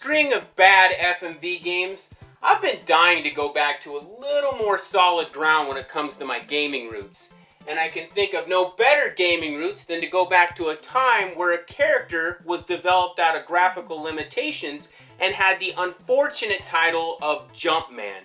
string of bad FMV games, I've been dying to go back to a little more solid ground when it comes to my gaming roots. And I can think of no better gaming roots than to go back to a time where a character was developed out of graphical limitations and had the unfortunate title of Jumpman.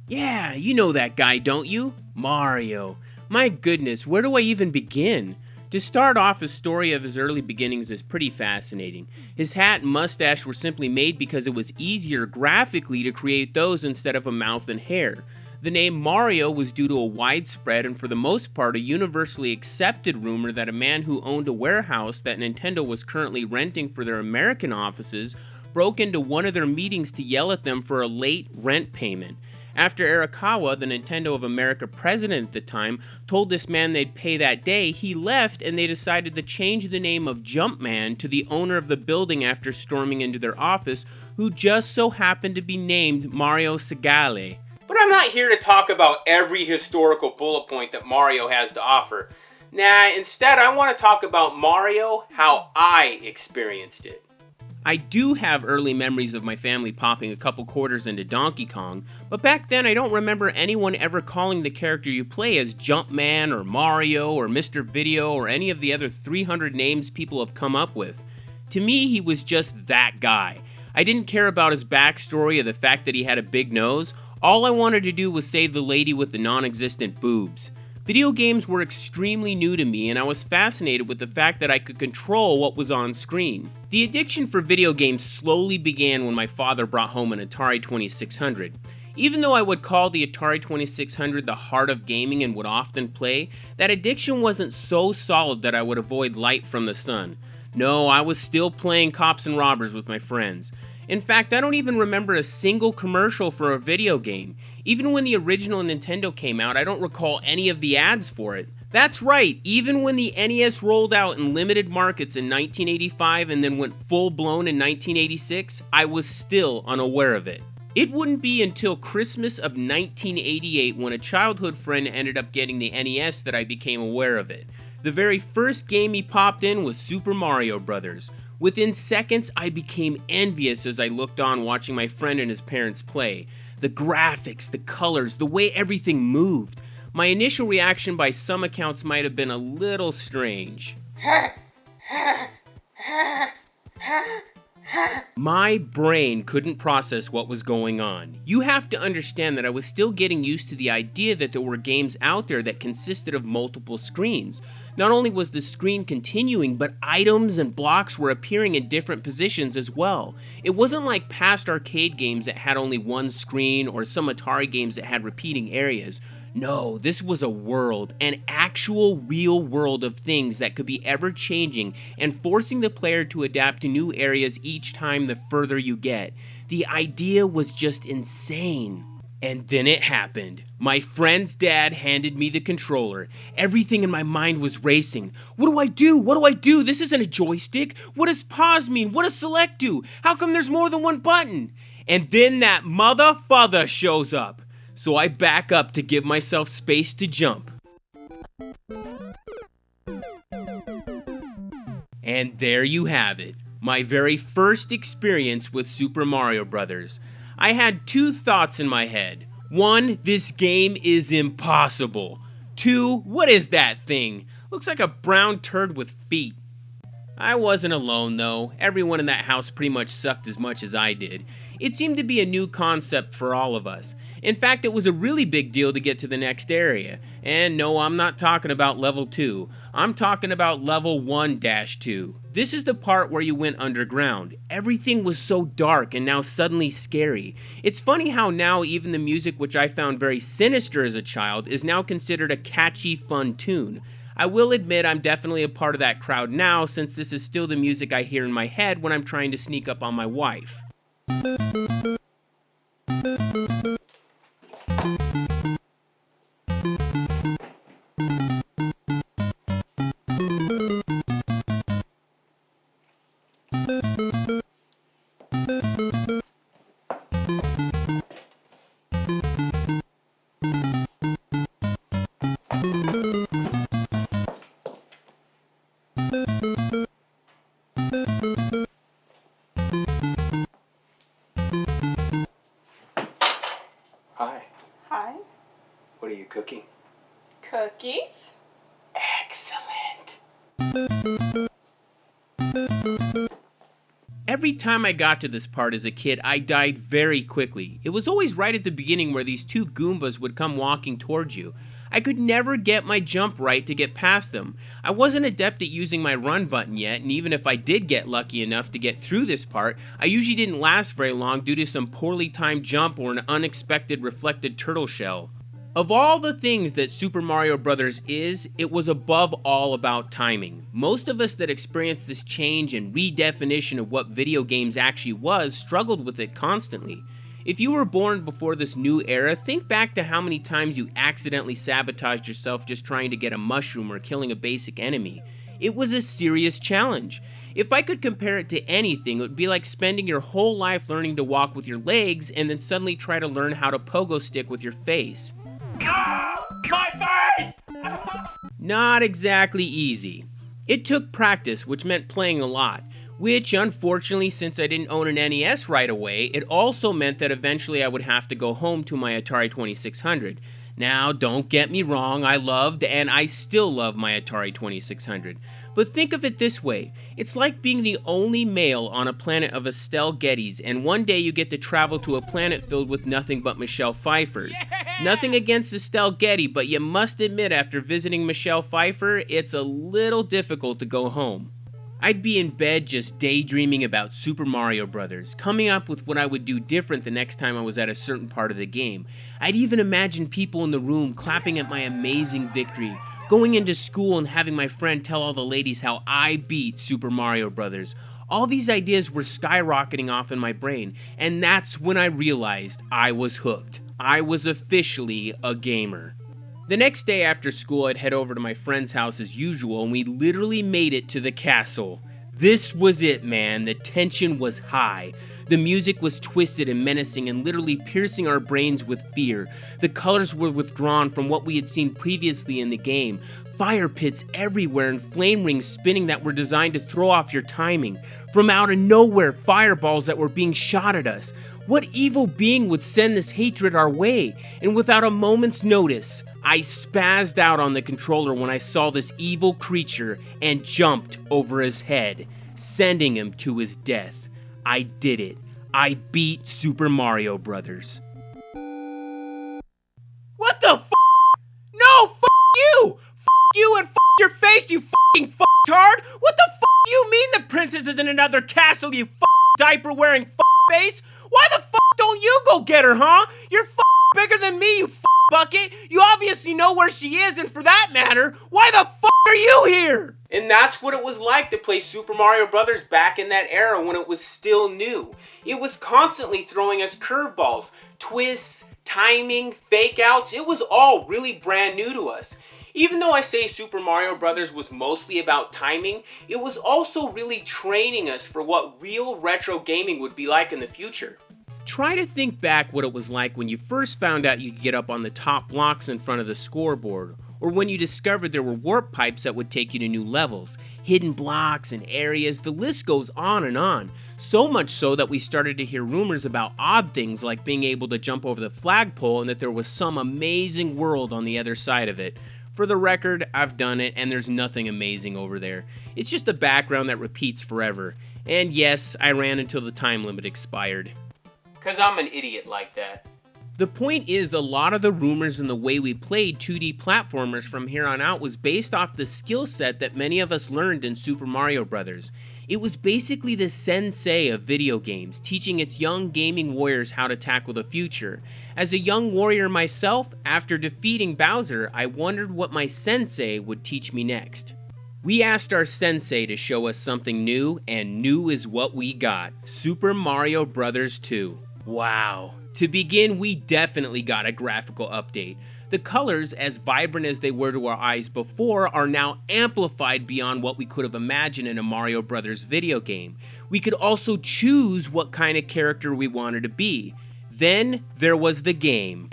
Yeah, you know that guy, don't you? Mario. My goodness, where do I even begin? To start off, his story of his early beginnings is pretty fascinating. His hat and mustache were simply made because it was easier graphically to create those instead of a mouth and hair. The name Mario was due to a widespread and for the most part a universally accepted rumor that a man who owned a warehouse that Nintendo was currently renting for their American offices broke into one of their meetings to yell at them for a late rent payment. After Arakawa, the Nintendo of America president at the time, told this man they'd pay that day, he left and they decided to change the name of Jumpman to the owner of the building after storming into their office, who just so happened to be named Mario Segale. But I'm not here to talk about every historical bullet point that Mario has to offer. Nah, instead I want to talk about Mario, how I experienced it. I do have early memories of my family popping a couple quarters into Donkey Kong, but back then I don't remember anyone ever calling the character you play as Jumpman or Mario or Mr. Video or any of the other 300 names people have come up with. To me, he was just that guy. I didn't care about his backstory or the fact that he had a big nose. All I wanted to do was save the lady with the non-existent boobs. Video games were extremely new to me, and I was fascinated with the fact that I could control what was on screen. The addiction for video games slowly began when my father brought home an Atari 2600. Even though I would call the Atari 2600 the heart of gaming and would often play, that addiction wasn't so solid that I would avoid light from the sun. No, I was still playing cops and robbers with my friends. In fact, I don't even remember a single commercial for a video game. Even when the original Nintendo came out, I don't recall any of the ads for it. That's right, even when the NES rolled out in limited markets in 1985 and then went full-blown in 1986, I was still unaware of it. It wouldn't be until Christmas of 1988 when a childhood friend ended up getting the NES that I became aware of it. The very first game he popped in was Super Mario Bros. Within seconds, I became envious as I looked on watching my friend and his parents play. The graphics, the colors, the way everything moved. My initial reaction by some accounts might have been a little strange. My brain couldn't process what was going on. You have to understand that I was still getting used to the idea that there were games out there that consisted of multiple screens. Not only was the screen continuing, but items and blocks were appearing in different positions as well. It wasn't like past arcade games that had only one screen or some Atari games that had repeating areas. No, this was a world, an actual real world of things that could be ever changing and forcing the player to adapt to new areas each time the further you get. The idea was just insane. And then it happened. My friend's dad handed me the controller. Everything in my mind was racing. What do I do? What do I do? This isn't a joystick. What does pause mean? What does select do? How come there's more than one button? And then that motherfucker shows up. So I back up to give myself space to jump. And there you have it. My very first experience with Super Mario Bros. I had two thoughts in my head. One, this game is impossible. Two, what is that thing? Looks like a brown turd with feet. I wasn't alone though. Everyone in that house pretty much sucked as much as I did. It seemed to be a new concept for all of us. In fact, it was a really big deal to get to the next area. And no, I'm not talking about level 2. I'm talking about level 1-2. This is the part where you went underground. Everything was so dark and now suddenly scary. It's funny how now even the music, which I found very sinister as a child, is now considered a catchy, fun tune. I will admit I'm definitely a part of that crowd now, since this is still the music I hear in my head when I'm trying to sneak up on my wife. Every time I got to this part as a kid, I died very quickly. It was always right at the beginning where these two Goombas would come walking towards you. I could never get my jump right to get past them. I wasn't adept at using my run button yet, and even if I did get lucky enough to get through this part, I usually didn't last very long due to some poorly timed jump or an unexpected reflected turtle shell. Of all the things that Super Mario Bros. Is, it was above all about timing. Most of us that experienced this change and redefinition of what video games actually was struggled with it constantly. If you were born before this new era, think back to how many times you accidentally sabotaged yourself just trying to get a mushroom or killing a basic enemy. It was a serious challenge. If I could compare it to anything, it would be like spending your whole life learning to walk with your legs and then suddenly try to learn how to pogo stick with your face. My face! Not exactly easy. It took practice, which meant playing a lot, which unfortunately, since I didn't own an NES right away, it also meant that eventually I would have to go home to my Atari 2600. Now, don't get me wrong, I loved and I still love my Atari 2600. But think of it this way, it's like being the only male on a planet of Estelle Gettys, and one day you get to travel to a planet filled with nothing but Michelle Pfeiffers. Yeah! Nothing against Estelle Getty, but you must admit after visiting Michelle Pfeiffer, it's a little difficult to go home. I'd be in bed just daydreaming about Super Mario Bros., coming up with what I would do different the next time I was at a certain part of the game. I'd even imagine people in the room clapping at my amazing victory, going into school and having my friend tell all the ladies how I beat Super Mario Bros. All these ideas were skyrocketing off in my brain, and that's when I realized I was hooked. I was officially a gamer. The next day after school, I'd head over to my friend's house as usual, and we literally made it to the castle. This was it, man. The tension was high. The music was twisted and menacing and literally piercing our brains with fear. The colors were withdrawn from what we had seen previously in the game. Fire pits everywhere and flame rings spinning that were designed to throw off your timing. From out of nowhere, fireballs that were being shot at us. What evil being would send this hatred our way? And without a moment's notice, I spazzed out on the controller when I saw this evil creature and jumped over his head, sending him to his death. I did it. I beat Super Mario Bros. What the f***? No, f*** you! F*** you and f*** your face, you f***ing f***tard! What the f*** do you mean the princess is in another castle, you f*** diaper-wearing f*** face? Why the f*** don't you go get her, huh? You're f*** bigger than me, you f*** bucket. You obviously know where she is, and for that matter, why the f*** are you here? And that's what it was like to play Super Mario Bros. Back in that era when it was still new. It was constantly throwing us curveballs, twists, timing, fake outs. It was all really brand new to us. Even though I say Super Mario Bros. Was mostly about timing, it was also really training us for what real retro gaming would be like in the future. Try to think back what it was like when you first found out you could get up on the top blocks in front of the scoreboard, or when you discovered there were warp pipes that would take you to new levels, hidden blocks and areas, the list goes on and on. So much so that we started to hear rumors about odd things like being able to jump over the flagpole and that there was some amazing world on the other side of it. For the record, I've done it and there's nothing amazing over there. It's just a background that repeats forever. And yes, I ran until the time limit expired. 'Cause I'm an idiot like that. The point is, a lot of the rumors and the way we played 2D platformers from here on out was based off the skill set that many of us learned in Super Mario Bros. It was basically the sensei of video games, teaching its young gaming warriors how to tackle the future. As a young warrior myself, after defeating Bowser, I wondered what my sensei would teach me next. We asked our sensei to show us something new, and new is what we got. Super Mario Bros. 2. Wow. To begin, we definitely got a graphical update. The colors, as vibrant as they were to our eyes before, are now amplified beyond what we could have imagined in a Mario Bros. Video game. We could also choose what kind of character we wanted to be. Then there was the game.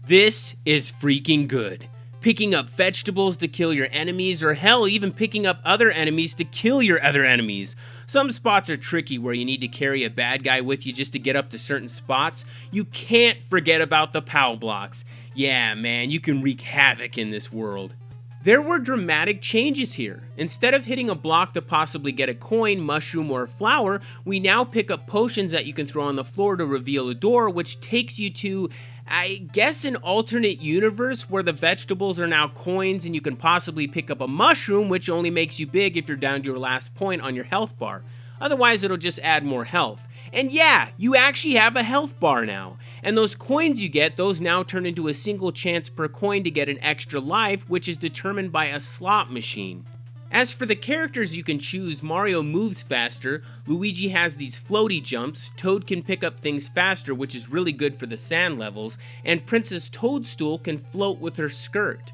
This is freaking good. Picking up vegetables to kill your enemies, or hell, even picking up other enemies to kill your other enemies. Some spots are tricky where you need to carry a bad guy with you just to get up to certain spots. You can't forget about the POW blocks. Yeah, man, you can wreak havoc in this world. There were dramatic changes here. Instead of hitting a block to possibly get a coin, mushroom, or a flower, we now pick up potions that you can throw on the floor to reveal a door, which takes you to, I guess, an alternate universe where the vegetables are now coins and you can possibly pick up a mushroom, which only makes you big if you're down to your last point on your health bar. Otherwise, it'll just add more health. And yeah, you actually have a health bar now. And those coins you get, those now turn into a single chance per coin to get an extra life, which is determined by a slot machine. As for the characters you can choose, Mario moves faster, Luigi has these floaty jumps, Toad can pick up things faster, which is really good for the sand levels, and Princess Toadstool can float with her skirt.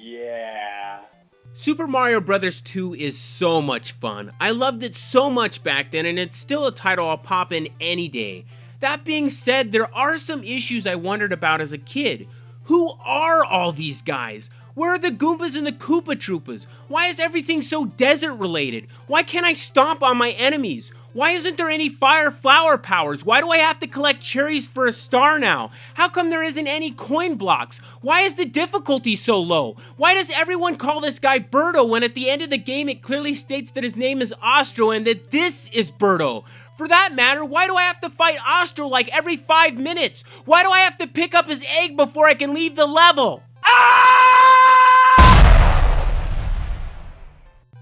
Yeah. Super Mario Bros. 2 is so much fun. I loved it so much back then, and it's still a title I'll pop in any day. That being said, there are some issues I wondered about as a kid. Who are all these guys? Where are the Goombas and the Koopa Troopas? Why is everything so desert related? Why can't I stomp on my enemies? Why isn't there any fire flower powers? Why do I have to collect cherries for a star now? How come there isn't any coin blocks? Why is the difficulty so low? Why does everyone call this guy Birdo when at the end of the game it clearly states that his name is Ostro and that this is Birdo? For that matter, why do I have to fight Ostro like every 5 minutes? Why do I have to pick up his egg before I can leave the level?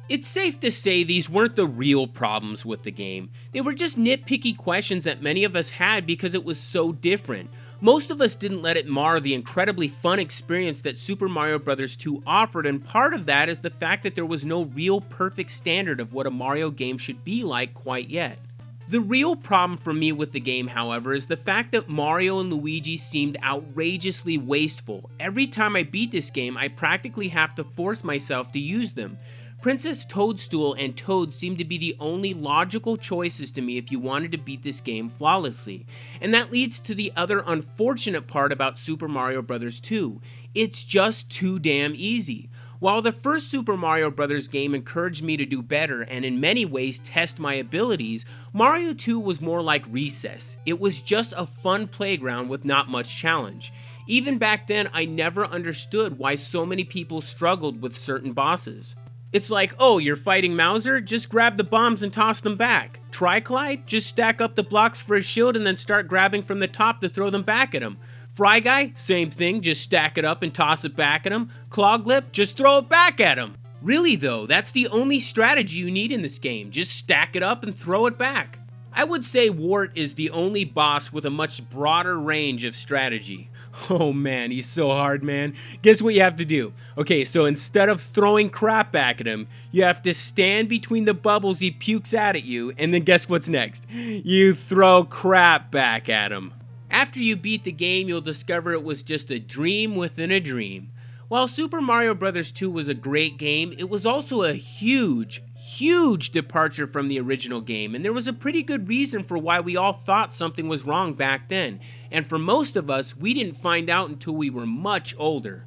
It's safe to say these weren't the real problems with the game. They were just nitpicky questions that many of us had because it was so different. Most of us didn't let it mar the incredibly fun experience that Super Mario Bros. 2 offered, and part of that is the fact that there was no real perfect standard of what a Mario game should be like quite yet. The real problem for me with the game, however, is the fact that Mario and Luigi seemed outrageously wasteful. Every time I beat this game, I practically have to force myself to use them. Princess Toadstool and Toad seem to be the only logical choices to me if you wanted to beat this game flawlessly. And that leads to the other unfortunate part about Super Mario Bros. 2. It's just too damn easy. While the first Super Mario Bros. Game encouraged me to do better and in many ways test my abilities, Mario 2 was more like Recess. It was just a fun playground with not much challenge. Even back then, I never understood why so many people struggled with certain bosses. It's like, oh, you're fighting Mauser? Just grab the bombs and toss them back. Tri-Clyde? Just stack up the blocks for his shield and then start grabbing from the top to throw them back at him. Fry Guy? Same thing, just stack it up and toss it back at him. Cloglip? Just throw it back at him. Really though, that's the only strategy you need in this game. Just stack it up and throw it back. I would say Wart is the only boss with a much broader range of strategy. Oh man, he's so hard, man. Guess what you have to do? Okay, so instead of throwing crap back at him, you have to stand between the bubbles he pukes out at you, and then guess what's next? You throw crap back at him. After you beat the game, you'll discover it was just a dream within a dream. While Super Mario Bros. 2 was a great game, it was also a huge departure from the original game, and there was a pretty good reason for why we all thought something was wrong back then. And for most of us, we didn't find out until we were much older.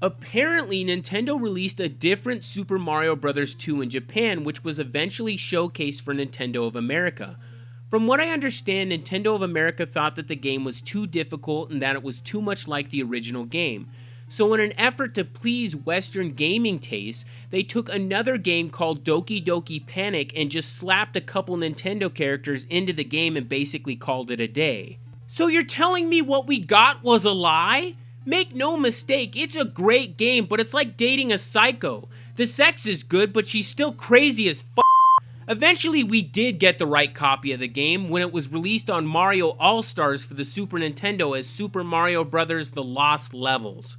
Apparently, Nintendo released a different Super Mario Bros. 2 in Japan, which was eventually showcased for Nintendo of America. From what I understand, Nintendo of America thought that the game was too difficult and that it was too much like the original game. So in an effort to please Western gaming tastes, they took another game called Doki Doki Panic and just slapped a couple Nintendo characters into the game and basically called it a day. So you're telling me what we got was a lie? Make no mistake, it's a great game, but it's like dating a psycho. The sex is good, but she's still crazy as f***. Eventually, we did get the right copy of the game when it was released on Mario All-Stars for the Super Nintendo as Super Mario Bros. The Lost Levels.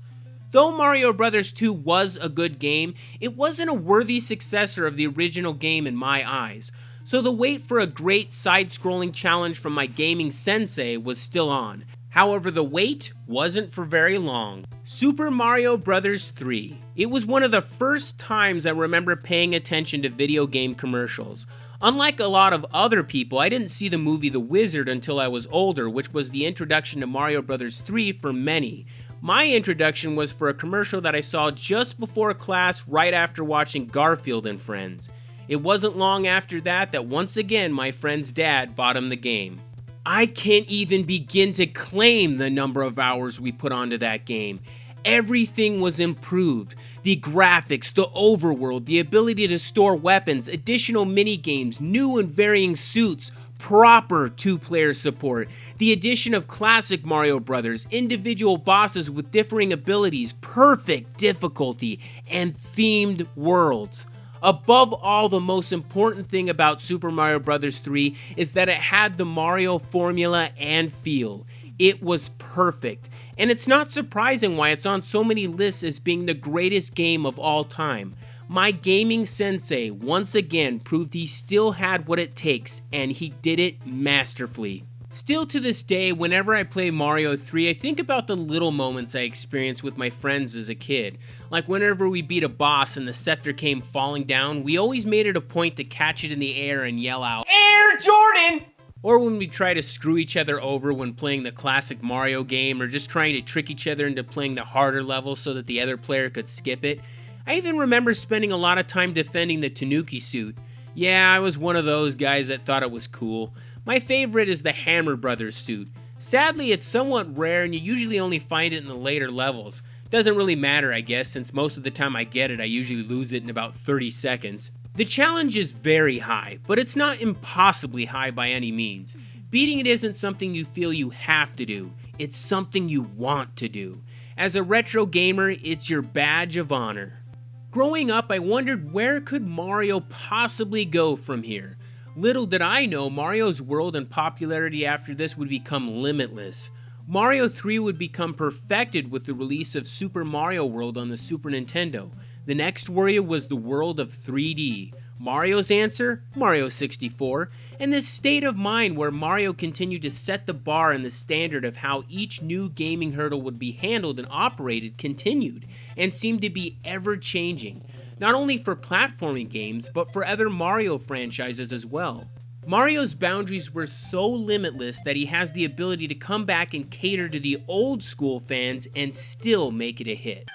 Though Mario Bros. 2 was a good game, it wasn't a worthy successor of the original game in my eyes. So the wait for a great side-scrolling challenge from my gaming sensei was still on. However, the wait wasn't for very long. Super Mario Bros. 3. It was one of the first times I remember paying attention to video game commercials. Unlike a lot of other people, I didn't see the movie The Wizard until I was older, which was the introduction to Mario Bros. 3 for many. My introduction was for a commercial that I saw just before class right after watching Garfield and Friends. It wasn't long after that once again my friend's dad bought him the game. I can't even begin to claim the number of hours we put onto that game. Everything was improved. The graphics, the overworld, the ability to store weapons, additional minigames, new and varying suits, proper two-player support, the addition of classic Mario Brothers, individual bosses with differing abilities, perfect difficulty, and themed worlds. Above all, the most important thing about Super Mario Bros. 3 is that it had the Mario formula and feel. It was perfect. And it's not surprising why it's on so many lists as being the greatest game of all time. My gaming sensei once again proved he still had what it takes, and he did it masterfully. Still to this day, whenever I play Mario 3, I think about the little moments I experienced with my friends as a kid. Like whenever we beat a boss and the scepter came falling down, we always made it a point to catch it in the air and yell out, "Air Jordan!" Or when we try to screw each other over when playing the classic Mario game, or just trying to trick each other into playing the harder level so that the other player could skip it. I even remember spending a lot of time defending the Tanuki suit. Yeah, I was one of those guys that thought it was cool. My favorite is the Hammer Brothers suit. Sadly, it's somewhat rare and you usually only find it in the later levels. Doesn't really matter, I guess, since most of the time I get it, I usually lose it in about 30 seconds. The challenge is very high, but it's not impossibly high by any means. Beating it isn't something you feel you have to do, it's something you want to do. As a retro gamer, it's your badge of honor. Growing up, I wondered where could Mario possibly go from here? Little did I know Mario's world and popularity after this would become limitless. Mario 3 would become perfected with the release of Super Mario World on the Super Nintendo. The next worry was the world of 3D. Mario's answer? Mario 64. And this state of mind where Mario continued to set the bar and the standard of how each new gaming hurdle would be handled and operated continued, and seemed to be ever changing. Not only for platforming games, but for other Mario franchises as well. Mario's boundaries were so limitless that he has the ability to come back and cater to the old school fans and still make it a hit.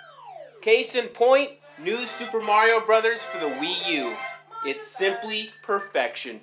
Case in point, new Super Mario Bros. For the Wii U. It's simply perfection.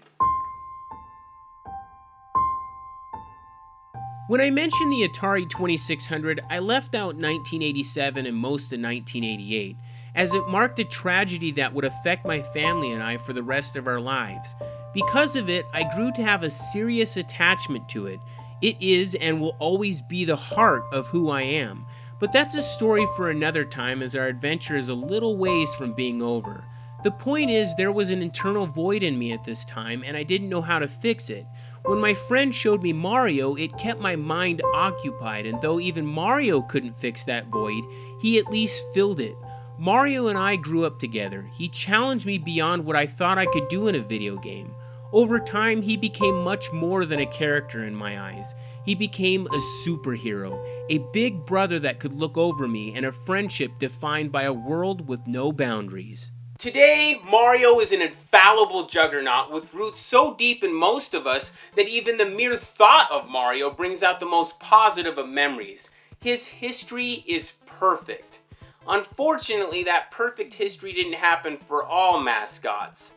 When I mentioned the Atari 2600, I left out 1987 and most of 1988, as it marked a tragedy that would affect my family and I for the rest of our lives. Because of it, I grew to have a serious attachment to it. It is and will always be the heart of who I am. But that's a story for another time, as our adventure is a little ways from being over. The point is, there was an internal void in me at this time, and I didn't know how to fix it. When my friend showed me Mario, it kept my mind occupied, and though even Mario couldn't fix that void, he at least filled it. Mario and I grew up together. He challenged me beyond what I thought I could do in a video game. Over time, he became much more than a character in my eyes. He became a superhero, a big brother that could look over me, and a friendship defined by a world with no boundaries. Today, Mario is an infallible juggernaut with roots so deep in most of us that even the mere thought of Mario brings out the most positive of memories. His history is perfect. Unfortunately, that perfect history didn't happen for all mascots.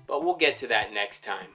But we'll get to that next time.